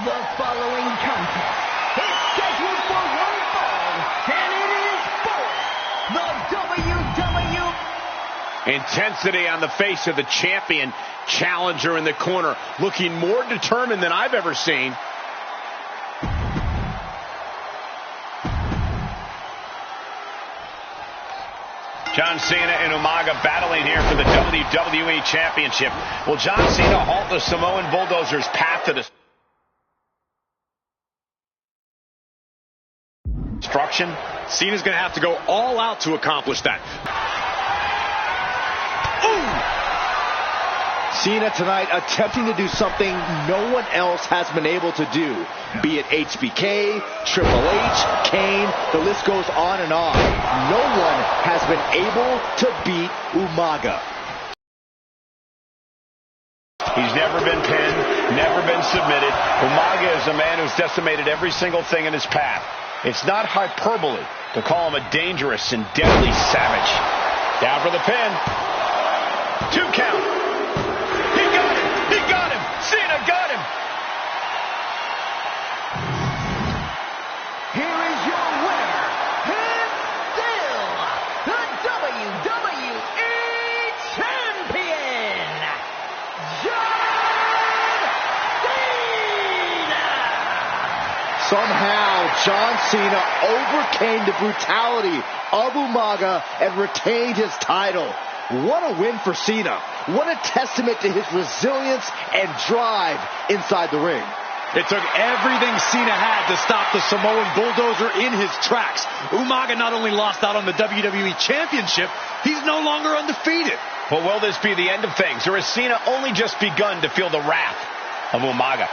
The following contest is scheduled for one fall, and it is for the WWE. Intensity on the face of the champion. Challenger in the corner, looking more determined than I've ever seen. John Cena and Umaga battling here for the WWE Championship. Will John Cena halt the Samoan Bulldozer's path to destruction? Cena's going to have to go all out to accomplish that. Cena tonight attempting to do something no one else has been able to do. Be it HBK, Triple H, Kane, the list goes on and on. No one has been able to beat Umaga. He's never been pinned, never been submitted. Umaga is a man who's decimated every single thing in his path. It's not hyperbole to call him a dangerous and deadly savage. Down for the pin. 2 count. He got him! Cena got him! Here is your winner, and still the WWE Champion, John Cena! Somehow, John Cena overcame the brutality of Umaga and retained his title. What a win for Cena. What a testament to his resilience and drive inside the ring. It took everything Cena had to stop the Samoan Bulldozer in his tracks. Umaga not only lost out on the WWE Championship, he's no longer undefeated. But will this be the end of things, or has Cena only just begun to feel the wrath of Umaga?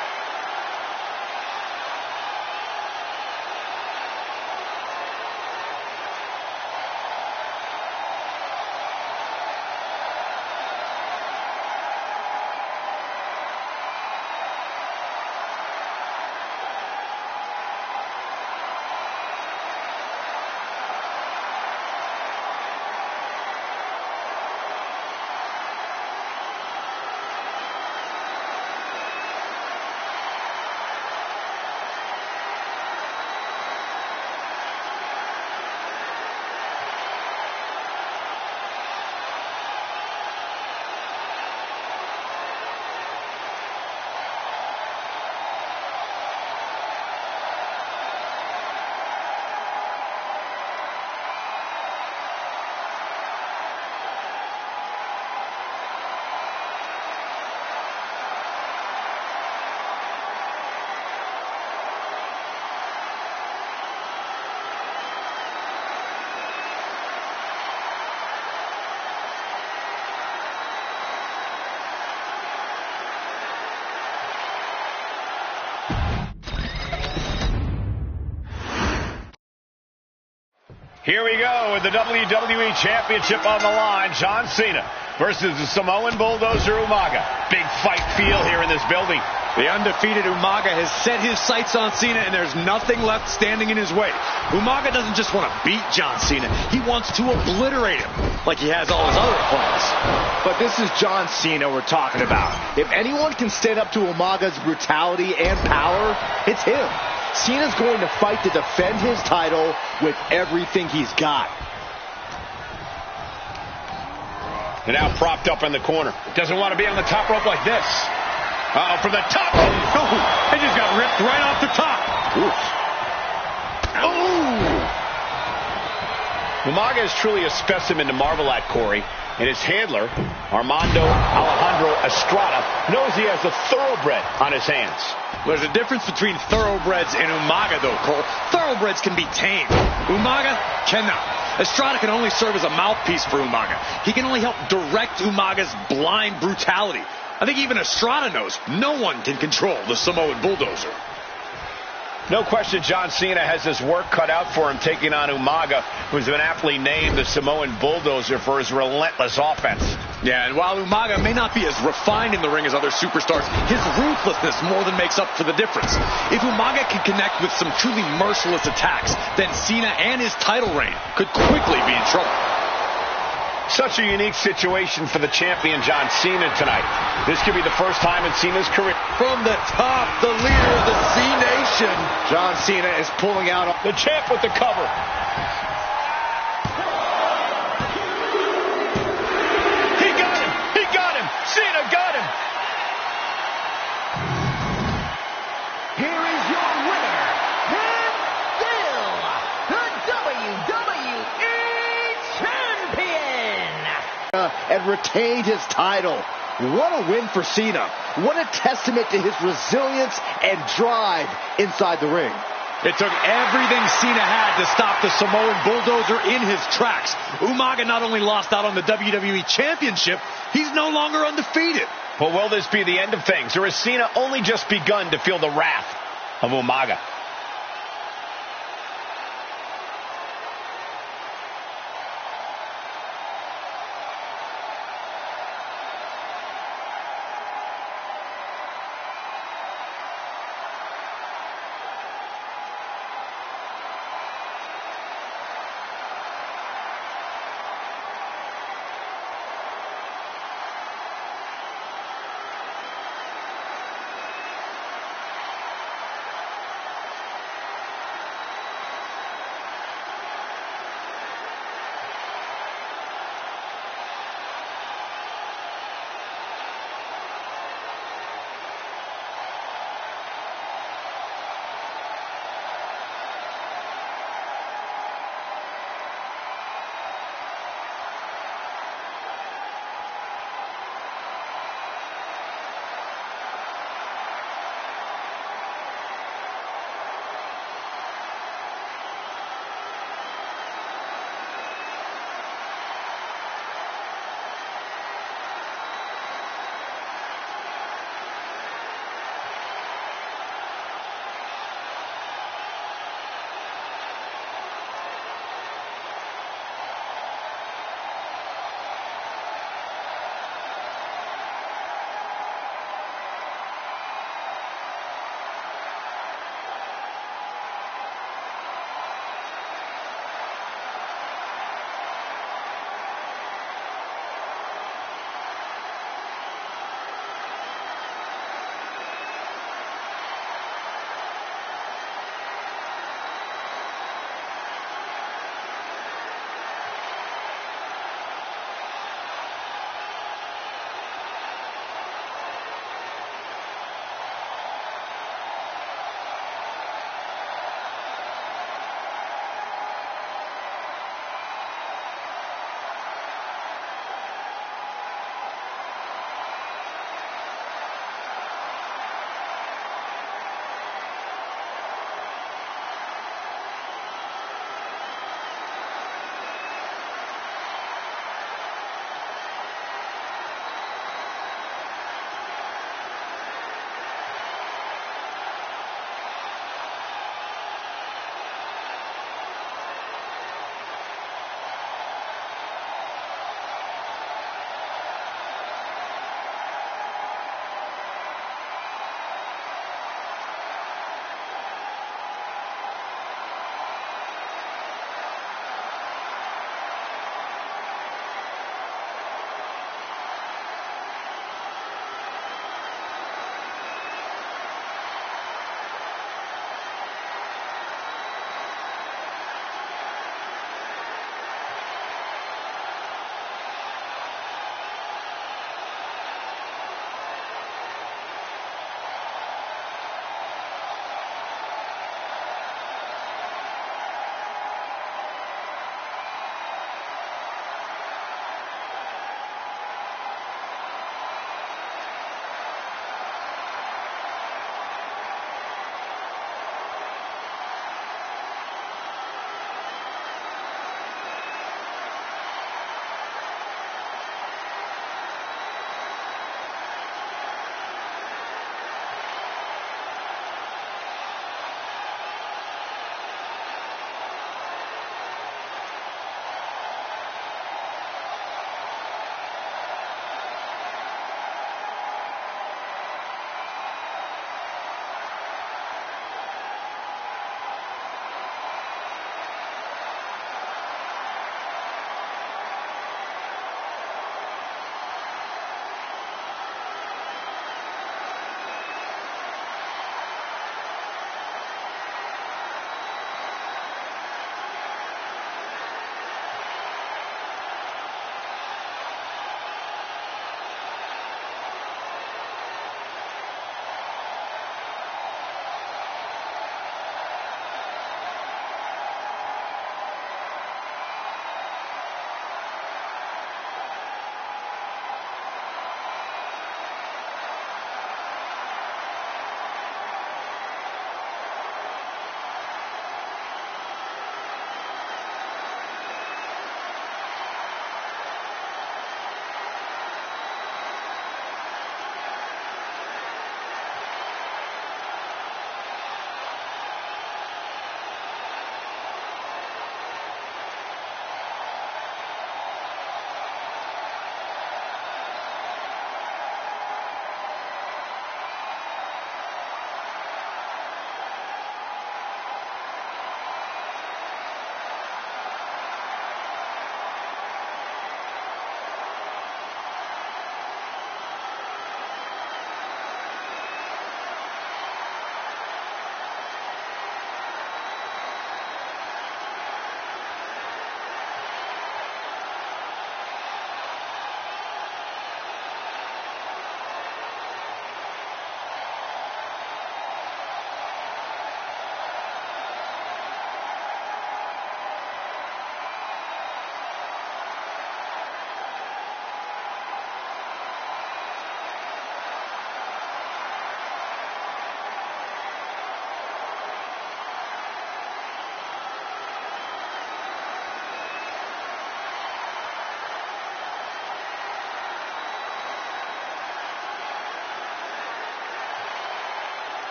Here we go with the WWE Championship on the line. John Cena versus the Samoan Bulldozer Umaga. Big fight feel here in this building. The undefeated Umaga has set his sights on Cena, and there's nothing left standing in his way. Umaga doesn't just want to beat John Cena. He wants to obliterate him, like he has all his other opponents. But this is John Cena we're talking about. If anyone can stand up to Umaga's brutality and power, it's him. Cena's going to fight to defend his title with everything he's got. And now propped up in the corner. Doesn't want to be on the top rope like this. From the top. Oh, he just got ripped right off the top. Umaga is truly a specimen to marvel at, Corey. And his handler, Armando Alejandro Estrada, knows he has a thoroughbred on his hands. There's a difference between thoroughbreds and Umaga, though, Cole. Thoroughbreds can be tamed. Umaga cannot. Estrada can only serve as a mouthpiece for Umaga. He can only help direct Umaga's blind brutality. I think even Estrada knows no one can control the Samoan Bulldozer. No question John Cena has his work cut out for him taking on Umaga, who's been aptly named the Samoan Bulldozer for his relentless offense. Yeah, and while Umaga may not be as refined in the ring as other superstars, his ruthlessness more than makes up for the difference. If Umaga can connect with some truly merciless attacks, then Cena and his title reign could quickly be in trouble. Such a unique situation for the champion John Cena tonight. This could be the first time in Cena's career. From the top, the leader of the C-Nation. John Cena is pulling out. The champ with the cover. He got him. He got him. Cena got him. Here is your winner, and still the WWE Champion! And retained his title. What a win for Cena. What a testament to his resilience and drive inside the ring. It took everything Cena had to stop the Samoan bulldozer in his tracks. Umaga not only lost out on the WWE Championship, he's no longer undefeated. Well, will this be the end of things, or has Cena only just begun to feel the wrath of Umaga?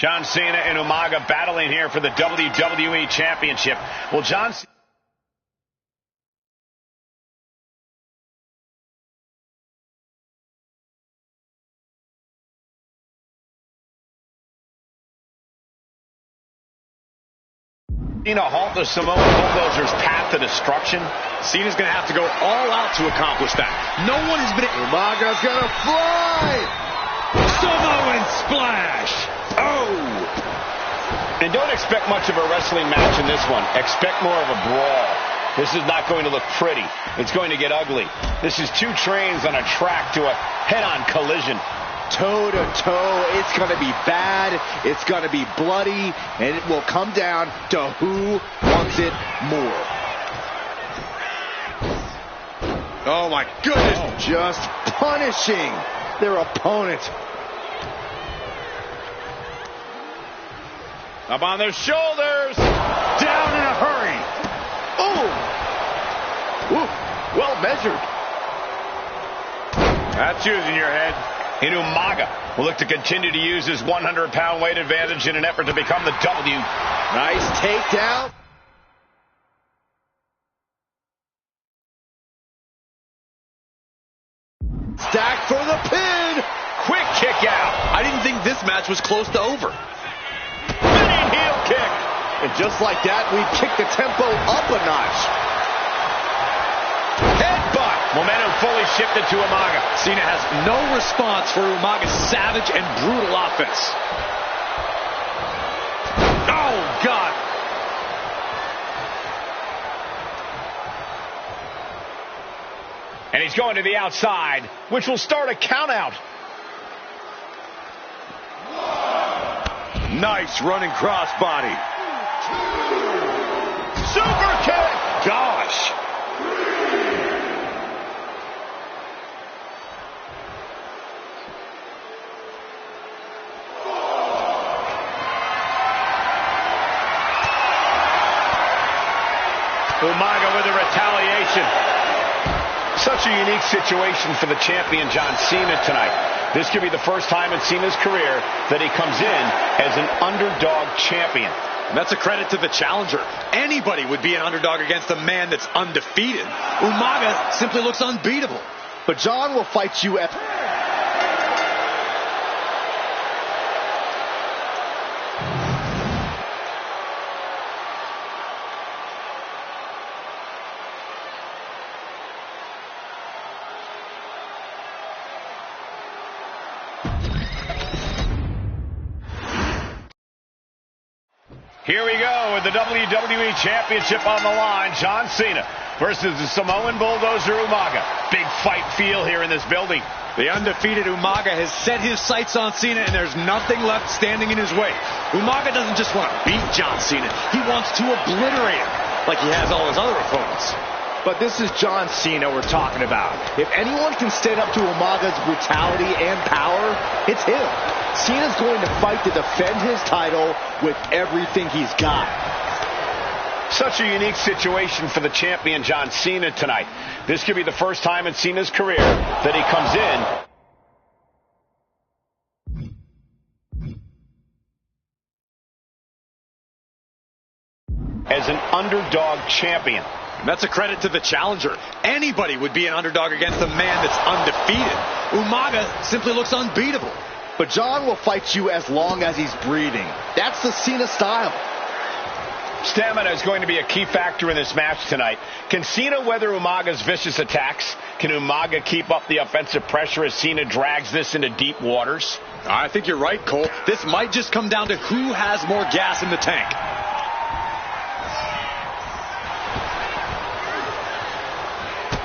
John Cena and Umaga battling here for the WWE Championship. Well, John Cena halt the Samoan Bulldozer's path to destruction. Cena's going to have to go all out to accomplish that. No one has been... Umaga's going to fly! Samoan splash! Oh! And don't expect much of a wrestling match in this one. Expect more of a brawl. This is not going to look pretty. It's going to get ugly. This is two trains on a track to a head-on collision. Toe-to-toe, it's going to be bad, it's going to be bloody, and it will come down to who wants it more. Oh, my goodness. Just punishing their opponent. Up on their shoulders. Down in a hurry. Oh! Ooh, well measured. That's using your head. And Umaga will look to continue to use his 100-pound weight advantage in an effort to become the W. Nice takedown. Stack for the pin. Quick kick out. I didn't think this match was close to over. Spinning heel kick. And just like that, we kick the tempo up a notch. Headbutt. Momentum fully shifted to Umaga. Cena has no response for Umaga's savage and brutal offense. Oh, God. And he's going to the outside, which will start a count out. Nice running crossbody. Super kick. Gosh. Umaga with a retaliation. Such a unique situation for the champion John Cena tonight. This could be the first time in Cena's career that he comes in as an underdog champion. And that's a credit to the challenger. Anybody would be an underdog against a man that's undefeated. Umaga simply looks unbeatable. But John will fight you at... Here we go with the WWE Championship on the line. John Cena versus the Samoan Bulldozer Umaga. Big fight feel here in this building. The undefeated Umaga has set his sights on Cena, and there's nothing left standing in his way. Umaga doesn't just want to beat John Cena. He wants to obliterate him like he has all his other opponents. But this is John Cena we're talking about. If anyone can stand up to Umaga's brutality and power, it's him. Cena's going to fight to defend his title with everything he's got. Such a unique situation for the champion John Cena tonight. This could be the first time in Cena's career that he comes in as an underdog champion. And that's a credit to the challenger. Anybody would be an underdog against a man that's undefeated. Umaga simply looks unbeatable. But John will fight you as long as he's breathing. That's the Cena style. Stamina is going to be a key factor in this match tonight. Can Cena weather Umaga's vicious attacks? Can Umaga keep up the offensive pressure as Cena drags this into deep waters? I think you're right, Cole. This might just come down to who has more gas in the tank.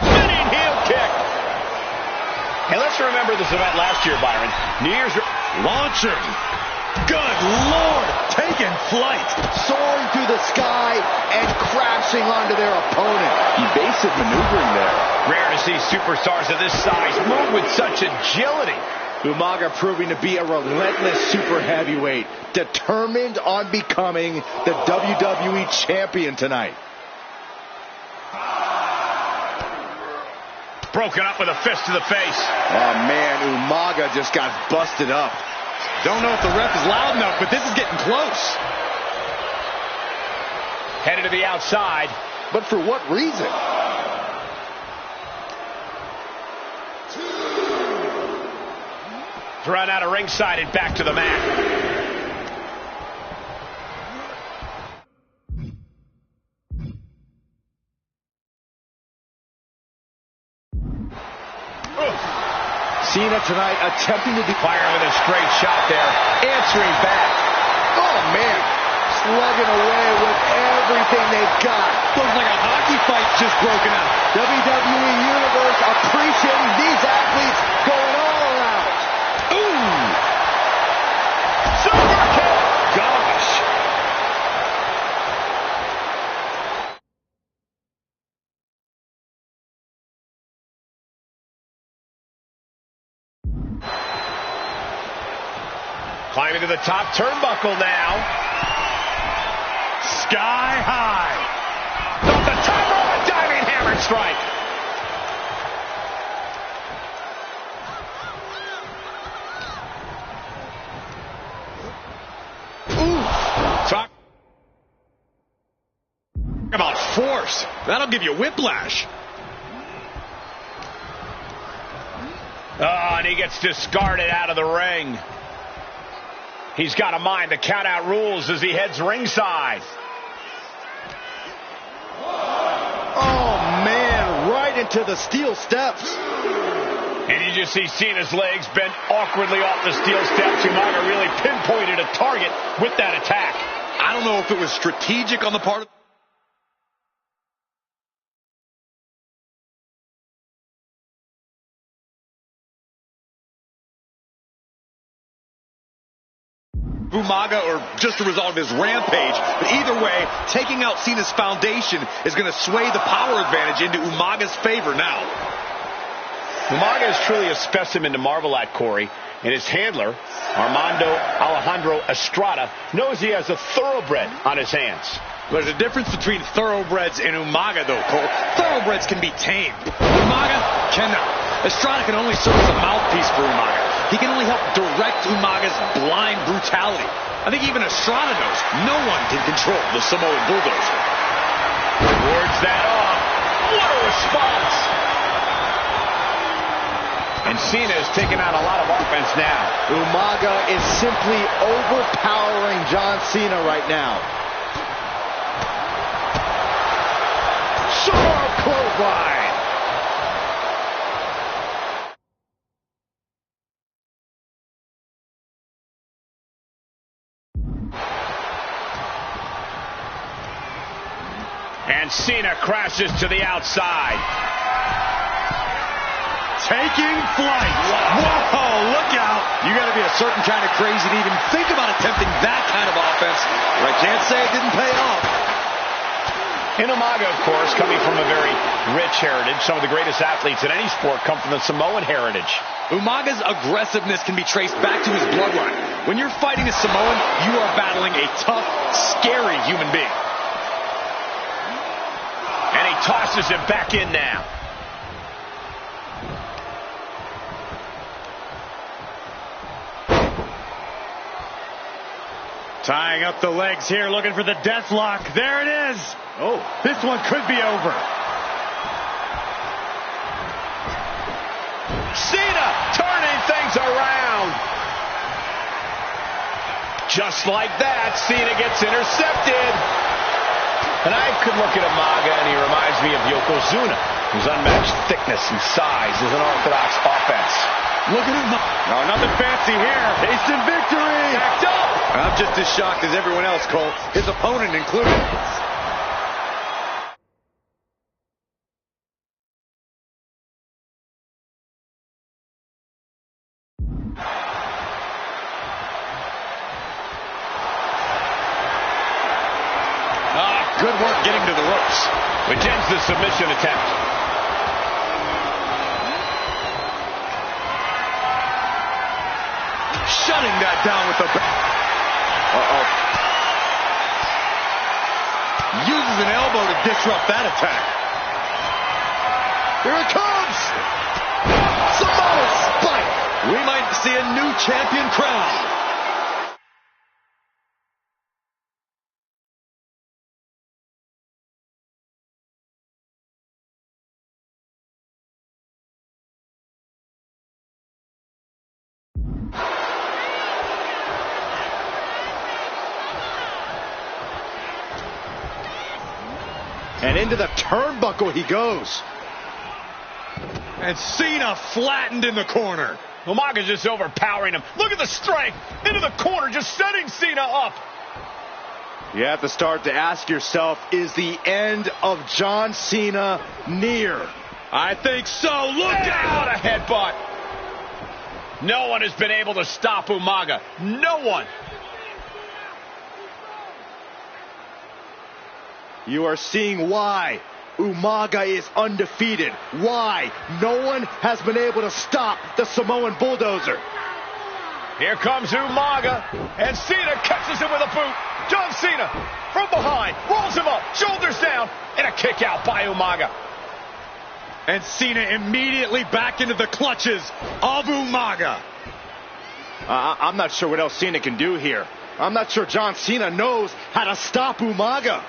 Spinning heel kick. And let's remember this event last year, Byron. New Year's... Launching. Good Lord. Taking flight. Soaring through the sky and crashing onto their opponent. Evasive maneuvering there. Rare to see superstars of this size move with such agility. Umaga proving to be a relentless super heavyweight, determined on becoming the WWE champion tonight. Broken up with a fist to the face. Oh man, Umaga just got busted up. Don't know if the ref is loud enough, but this is getting close. Headed to the outside. But for what reason? Thrown out of ringside and back to the mat. Cena tonight attempting to Fire with a straight shot there. Answering back. Oh, man. Slugging away with everything they've got. Looks like a hockey fight's just broken out. WWE Universe appreciating these athletes going all around. Ooh! Super kick! Gosh! Climbing to the top turnbuckle now. Sky high. Off the top rope, a diving hammer strike. Ooh. Talk About force. That'll give you whiplash. Oh, and he gets discarded out of the ring. He's got to mind the count-out rules as he heads ringside. Oh, man, right into the steel steps. And you just see Cena's legs bent awkwardly off the steel steps. Umaga really pinpointed a target with that attack. I don't know if it was strategic on the part of... Umaga or just a result of his rampage. But either way, taking out Cena's foundation is going to sway the power advantage into Umaga's favor now. Umaga is truly a specimen to marvel at, Corey. And his handler, Armando Alejandro Estrada, knows he has a thoroughbred on his hands. There's a difference between thoroughbreds and Umaga, though, Cole. Thoroughbreds can be tamed. Umaga cannot. Estrada can only serve as a mouthpiece for Umaga. He can only help direct Umaga's blind brutality. I think even Estrada knows no one can control the Samoan bulldozer. Wards that off. What a response! And Cena is taking out a lot of offense now. Umaga is simply overpowering John Cena right now. Sharp clothesline. And Cena crashes to the outside. Taking flight. Whoa, look out. You got to be a certain kind of crazy to even think about attempting that kind of offense. But I can't say it didn't pay off. And Umaga, of course, coming from a very rich heritage. Some of the greatest athletes in any sport come from the Samoan heritage. Umaga's aggressiveness can be traced back to his bloodline. When you're fighting a Samoan, you are battling a tough, scary human being. And he tosses him back in now. Tying up the legs here, looking for the death lock. There it is. Oh, this one could be over. Cena turning things around. Just like that, Cena gets intercepted. And I could look at Umaga, and he reminds me of Yokozuna, whose unmatched thickness and size is an orthodox offense. Look at him. No, nothing fancy here. Instant victory. Backed up. I'm just as shocked as everyone else, Cole. His opponent included. Good work getting to the ropes. Which ends the submission attempt. Shutting that down with the... Uh-oh. Uses an elbow to disrupt that attack. Here it comes! Samoa Spike! We might see a new champion crowned. And into the turnbuckle he goes. And Cena flattened in the corner. Umaga's just overpowering him. Look at the strength. Into the corner, just setting Cena up. You have to start to ask yourself, is the end of John Cena near? I think so. Look What out! a headbutt. No one has been able to stop Umaga. No one. You are seeing why Umaga is undefeated. Why no one has been able to stop the Samoan bulldozer. Here comes Umaga, and Cena catches him with a boot. John Cena from behind rolls him up, shoulders down, and a kick out by Umaga. And Cena immediately back into the clutches of Umaga. I'm not sure what else Cena can do here. I'm not sure John Cena knows how to stop Umaga.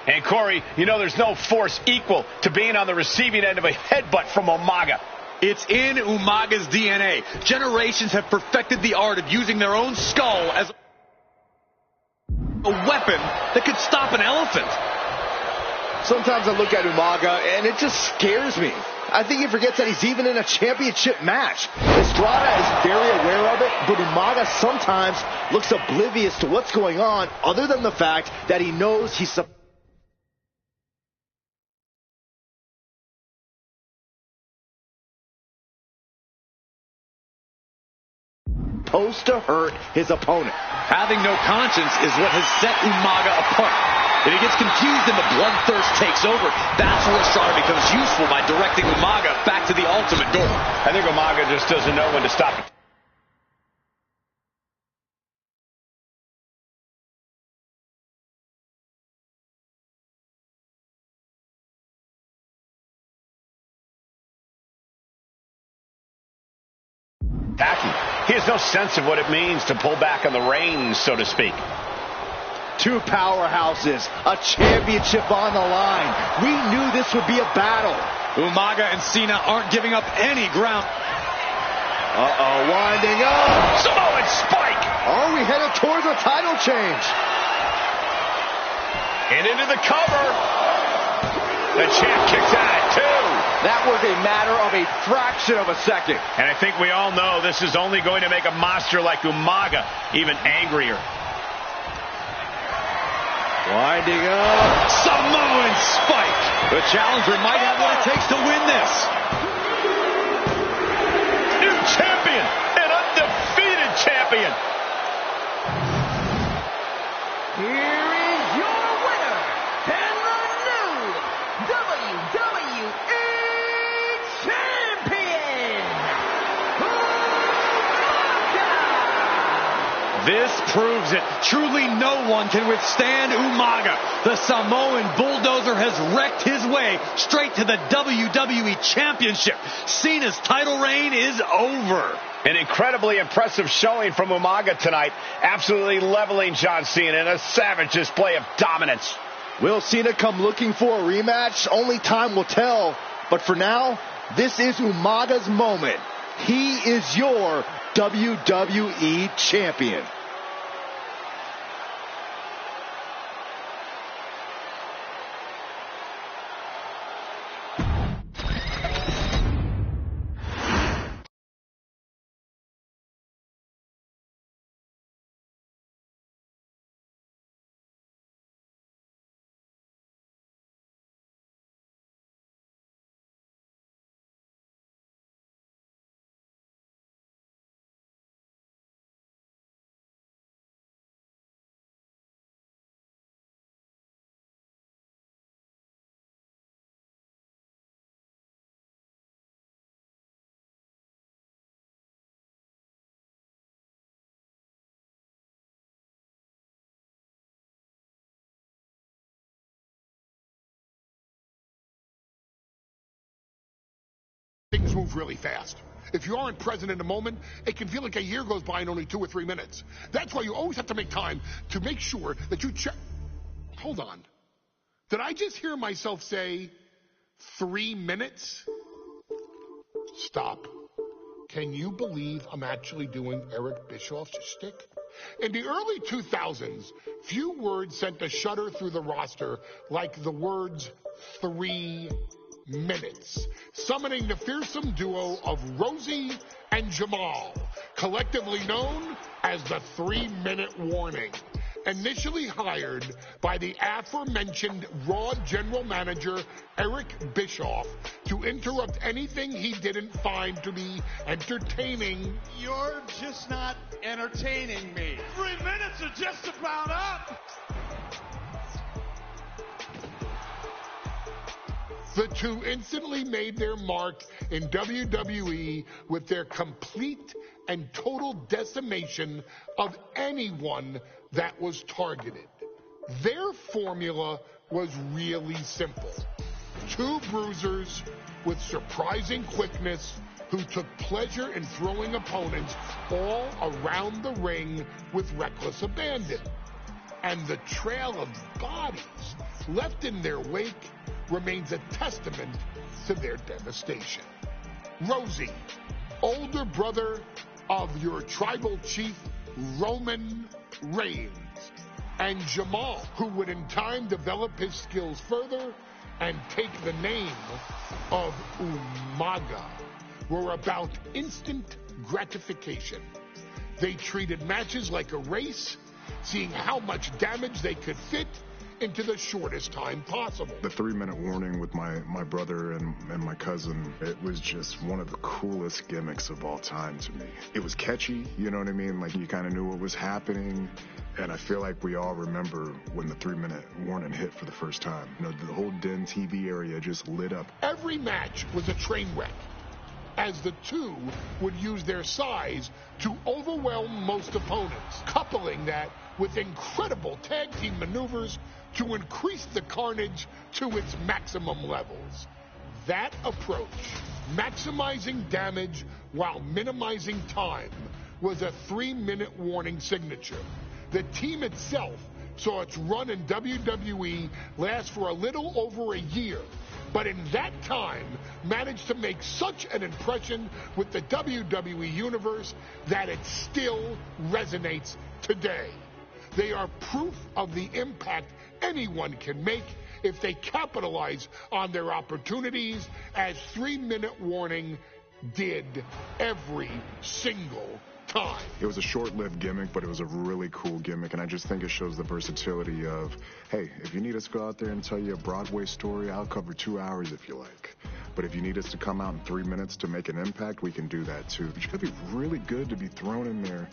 And Corey, you know there's no force equal to being on the receiving end of a headbutt from Umaga. It's in Umaga's DNA. Generations have perfected the art of using their own skull as a weapon that could stop an elephant. Sometimes I look at Umaga and it just scares me. I think he forgets that he's even in a championship match. Estrada is very aware of it, but Umaga sometimes looks oblivious to what's going on, other than the fact that he knows he's supposed to hurt his opponent. Having no conscience is what has set Umaga apart. If he gets confused and the bloodthirst takes over, that's where Estrada becomes useful by directing Umaga back to the ultimate goal. I think Umaga just doesn't know when to stop it. He has no sense of what it means to pull back on the reins, so to speak. Two powerhouses, a championship on the line. We knew this would be a battle. Umaga and Cena aren't giving up any ground. Winding up. Samoan spike. Are we headed towards a title change? And into the cover. The champ kicks out at 2. That was a matter of a fraction of a second. And I think we all know this is only going to make a monster like Umaga even angrier. Winding up. Samoan spike. The challenger might have what it takes to win this. New champion, an undefeated champion. Here is your winner, and the new WWE Champion, Umaga! This proves it. Truly no one can withstand Umaga. The Samoan bulldozer has wrecked his way straight to the WWE Championship. Cena's title reign is over. An incredibly impressive showing from Umaga tonight, absolutely leveling John Cena in a savage display of dominance. Will Cena come looking for a rematch? Only time will tell. But for now, this is Umaga's moment. He is your WWE Champion. Things move really fast. If you aren't present in the moment, it can feel like a year goes by in only 2 or 3 minutes. That's why you always have to make time to make sure that you check. Hold on. Did I just hear myself say 3 minutes? Stop. Can you believe I'm actually doing Eric Bischoff's shtick? In the early 2000s, few words sent a shudder through the roster like the words 3 minutes, summoning the fearsome duo of Rosie and Jamal, collectively known as the 3-minute warning. Initially hired by the aforementioned Raw general manager Eric Bischoff to interrupt anything he didn't find to be entertaining. You're just not entertaining me. 3 minutes are just about up. The two instantly made their mark in WWE with their complete and total decimation of anyone that was targeted. Their formula was really simple. Two bruisers with surprising quickness who took pleasure in throwing opponents all around the ring with reckless abandon. And the trail of bodies left in their wake remains a testament to their devastation. Rosie, older brother of your tribal chief Roman Reigns, and Jamal, who would in time develop his skills further and take the name of Umaga, were about instant gratification. They treated matches like a race, seeing how much damage they could fit into the shortest time possible. The 3-minute warning with my brother and my cousin, it was just one of the coolest gimmicks of all time to me. It was catchy, you know what I mean? Like, you kind of knew what was happening. And I feel like we all remember when the 3-minute warning hit for the first time. You know, the whole Den TV area just lit up. Every match was a train wreck, as the two would use their size to overwhelm most opponents, coupling that with incredible tag team maneuvers to increase the carnage to its maximum levels. That approach, maximizing damage while minimizing time, was a 3-minute warning signature. The team itself saw its run in WWE last for a little over a year, but in that time managed to make such an impression with the WWE Universe that it still resonates today. They are proof of the impact anyone can make if they capitalize on their opportunities, as 3-minute warning did every single time. It was a short-lived gimmick, but it was a really cool gimmick, and I just think it shows the versatility of, hey, if you need us to go out there and tell you a Broadway story, I'll cover 2 hours if you like. But if you need us to come out in 3 minutes to make an impact, we can do that too. But you gotta be really good to be thrown in there.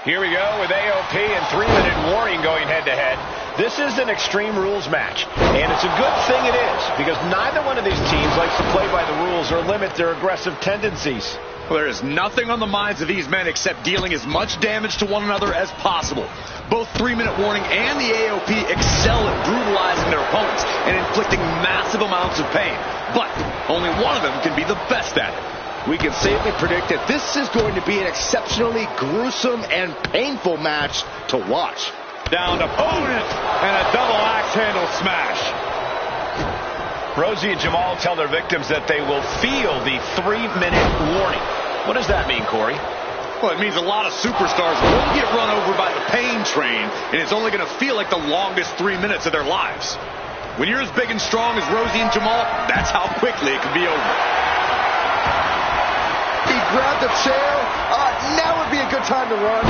Here we go with AOP and 3-minute warning going head-to-head. This is an Extreme Rules match, and it's a good thing it is, because neither one of these teams likes to play by the rules or limit their aggressive tendencies. Well, there is nothing on the minds of these men except dealing as much damage to one another as possible. Both 3-minute warning and the AOP excel at brutalizing their opponents and inflicting massive amounts of pain. But only one of them can be the best at it. We can safely predict that this is going to be an exceptionally gruesome and painful match to watch. Down opponent and a double axe handle smash. Rosie and Jamal tell their victims that they will feel the 3-minute warning. What does that mean, Corey? Well, it means a lot of superstars will get run over by the pain train, and it's only going to feel like the longest 3 minutes of their lives. When you're as big and strong as Rosie and Jamal, that's how quickly it can be over. He grabbed the chair. Now would be a good time to run.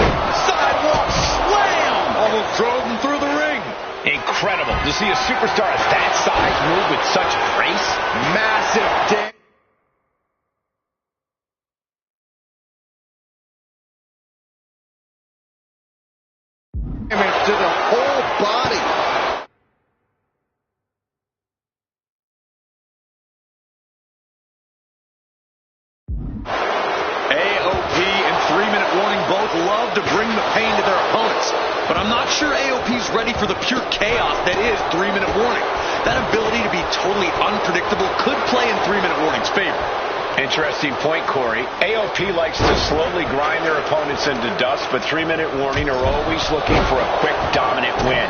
Sidewalk slam! Almost drove him through the ring. Incredible to see a superstar of that size move with such grace. Massive damage to the whole body. both love to bring the pain to their opponents, but I'm not sure AOP's ready for the pure chaos that is 3-minute warning. That ability to be totally unpredictable could play in 3-minute warning's favor. Interesting point, Corey. AOP likes to slowly grind their opponents into dust, but 3-minute warning are always looking for a quick, dominant win.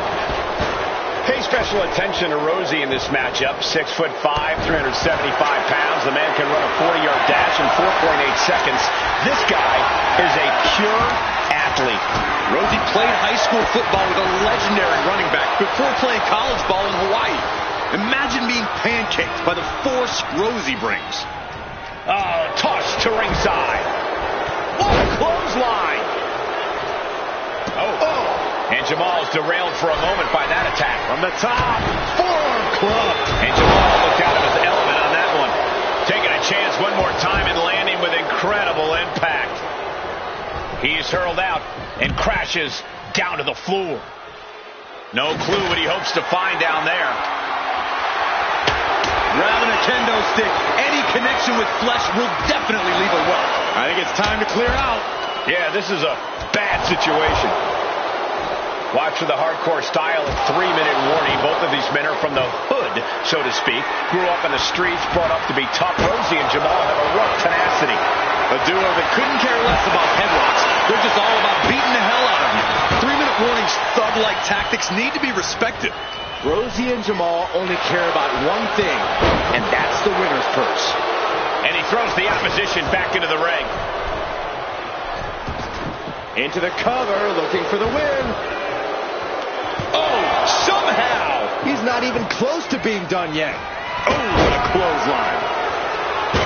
Pay special attention to Rosie in this matchup. 6'5", 375 pounds. The man can run a 40-yard dash in 4.8 seconds. This guy is a pure athlete. Rosie played high school football with a legendary running back before playing college ball in Hawaii. Imagine being pancaked by the force Rosie brings. Oh, toss to ringside. What a clothesline. Oh. And Jamal's derailed for a moment by that attack. From the top, forearm club. And Jamal looked out of his element on that one. Taking a chance one more time and landing with incredible impact. He is hurled out and crashes down to the floor. No clue what he hopes to find down there. Grabbing a kendo stick, any connection with flesh will definitely leave a welt. I think it's time to clear out. Yeah, this is a bad situation. Watch for the hardcore style of 3-minute warning. Both of these men are from the hood, so to speak. Grew up in the streets, brought up to be tough. Rosie and Jamal have a rough tenacity. A duo that couldn't care less about headlocks. They're just all about beating the hell out of you. 3-minute warning's thug-like tactics need to be respected. Rosie and Jamal only care about one thing, and that's the winner's purse. And he throws the opposition back into the ring. Into the cover, looking for the win. Oh, somehow! He's not even close to being done yet. Oh, what a clothesline.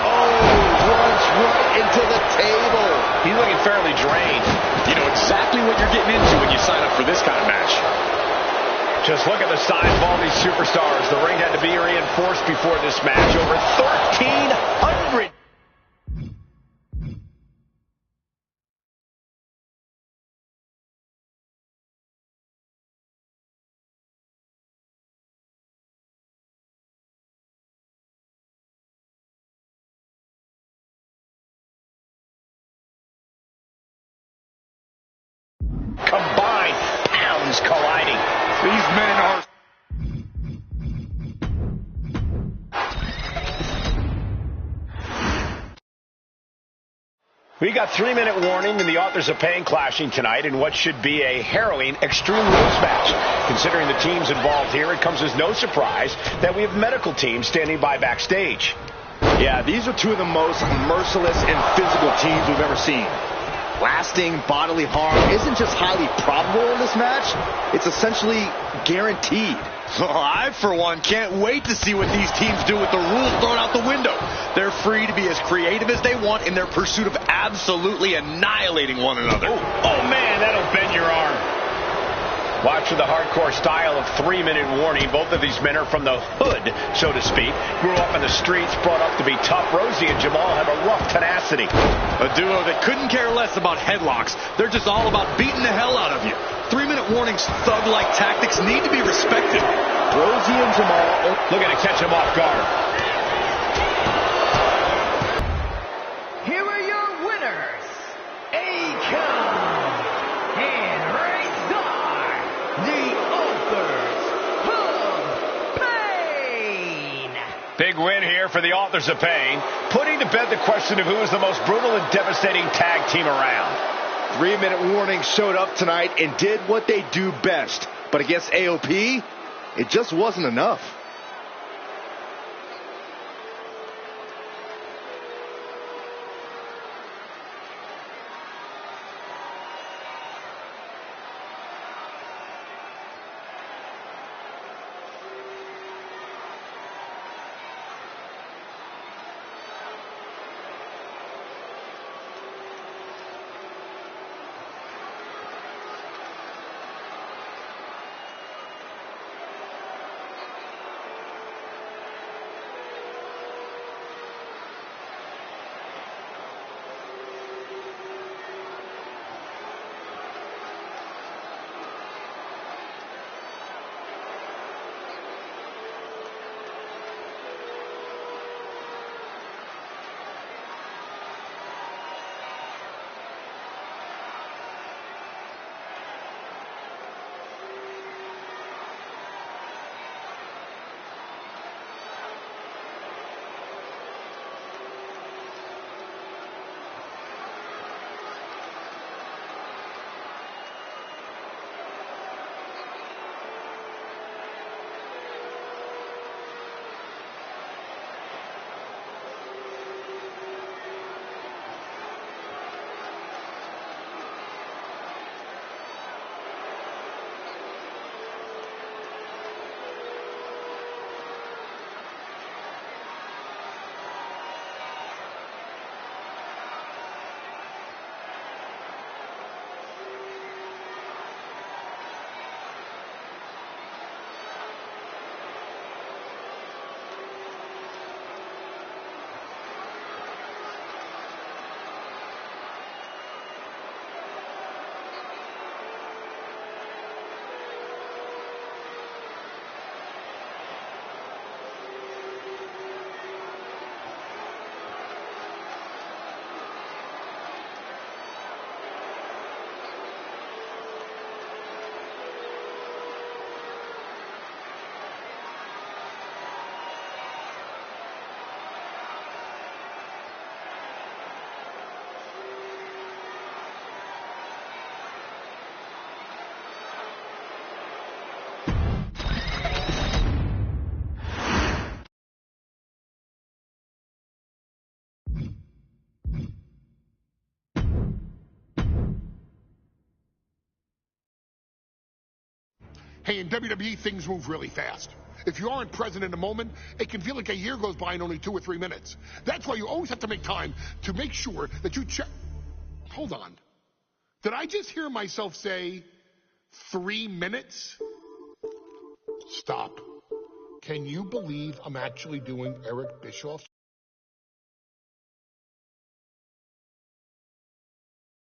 Oh, runs right into the table. He's looking fairly drained. You know exactly what you're getting into when you sign up for this kind of match. Just look at the size of all these superstars. The ring had to be reinforced before this match. Over 1,300. Combined pounds colliding. These men are... We got 3-minute warning and the authors of pain clashing tonight in what should be a harrowing Extreme Rules match. Considering the teams involved here, it comes as no surprise that we have medical teams standing by backstage. Yeah, these are two of the most merciless and physical teams we've ever seen. Lasting bodily harm isn't just highly probable in this match, it's essentially guaranteed. I, for one, can't wait to see what these teams do with the rules thrown out the window. They're free to be as creative as they want in their pursuit of absolutely annihilating one another. Oh man, that'll bend your arm. Watch for the hardcore style of 3-minute warning. Both of these men are from the hood, so to speak. Grew up in the streets, brought up to be tough. Rosie and Jamal have a rough tenacity. A duo that couldn't care less about headlocks. They're just all about beating the hell out of you. 3-minute warning's thug-like tactics need to be respected. Rosie and Jamal looking to catch him off guard. Here are your winners, A-Count and ringside, the authors of pain. Big win here for the authors of pain, putting to bed the question of who is the most brutal and devastating tag team around. 3-minute warning showed up tonight and did what they do best. But against AOP, it just wasn't enough. Hey, in WWE, things move really fast. If you aren't present in the moment, it can feel like a year goes by in only 2 or 3 minutes. That's why you always have to make time to make sure that you check. Hold on. Did I just hear myself say 3 minutes? Stop. Can you believe I'm actually doing Eric Bischoff?